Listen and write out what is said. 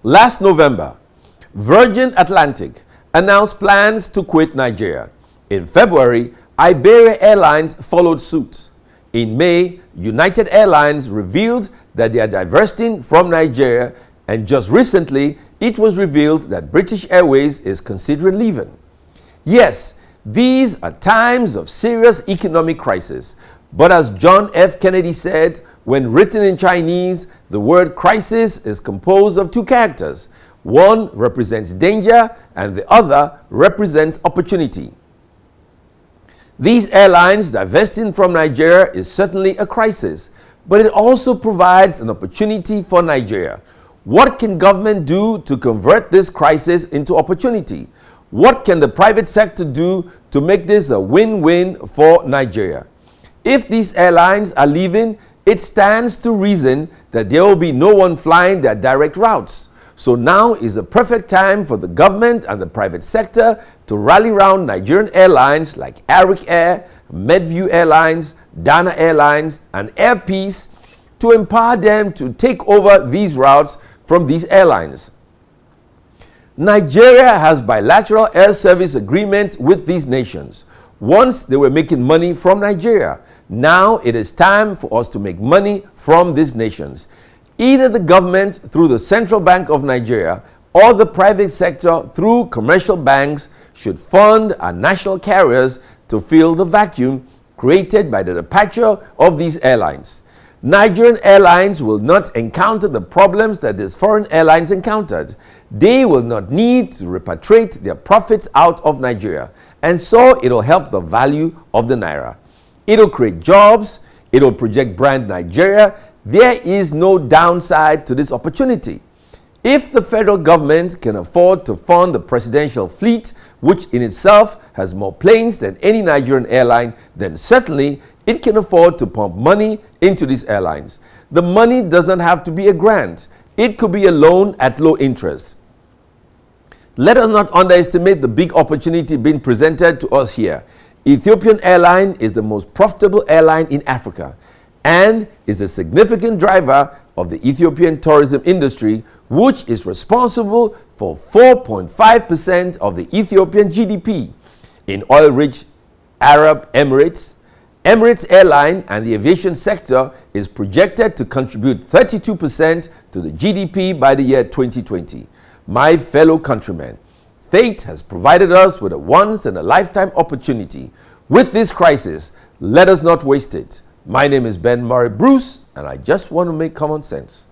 Last November, Virgin Atlantic announced plans to quit Nigeria. In February, Iberia Airlines followed suit. In May, United Airlines revealed that they are divesting from Nigeria, and just recently, it was revealed that British Airways is considering leaving. Yes, these are times of serious economic crisis, but as John F. Kennedy said, when written in Chinese, the word crisis is composed of two characters. One represents danger and the other represents opportunity. These airlines divesting from Nigeria is certainly a crisis, but it also provides an opportunity for Nigeria. What can government do to convert this crisis into opportunity? What can the private sector do to make this a win-win for Nigeria? If these airlines are leaving, it stands to reason that there will be no one flying their direct routes. So now is the perfect time for the government and the private sector to rally around Nigerian airlines like Arik Air, Medview Airlines, Dana Airlines, and Air Peace to empower them to take over these routes from these airlines. Nigeria has bilateral air service agreements with these nations. Once they were making money from Nigeria. Now it is time for us to make money from these nations. Either the government through the Central Bank of Nigeria or the private sector through commercial banks should fund our national carriers to fill the vacuum created by the departure of these airlines. Nigerian airlines will not encounter the problems that these foreign airlines encountered. They will not need to repatriate their profits out of Nigeria, and so it will help the value of the naira. It'll create jobs. It'll project brand Nigeria. There is no downside to this opportunity. If the federal government can afford to fund the presidential fleet, which in itself has more planes than any Nigerian airline, then certainly it can afford to pump money into these airlines. The money does not have to be a grant. It could be a loan at low interest. Let us not underestimate the big opportunity being presented to us here. Ethiopian Airline is the most profitable airline in Africa and is a significant driver of the Ethiopian tourism industry, which is responsible for 4.5% of the Ethiopian GDP. In oil-rich Arab Emirates, Emirates Airline and the aviation sector is projected to contribute 32% to the GDP by the year 2020. My fellow countrymen, fate has provided us with a once-in-a-lifetime opportunity. With this crisis, let us not waste it. My name is Ben Murray Bruce, and I just want to make common sense.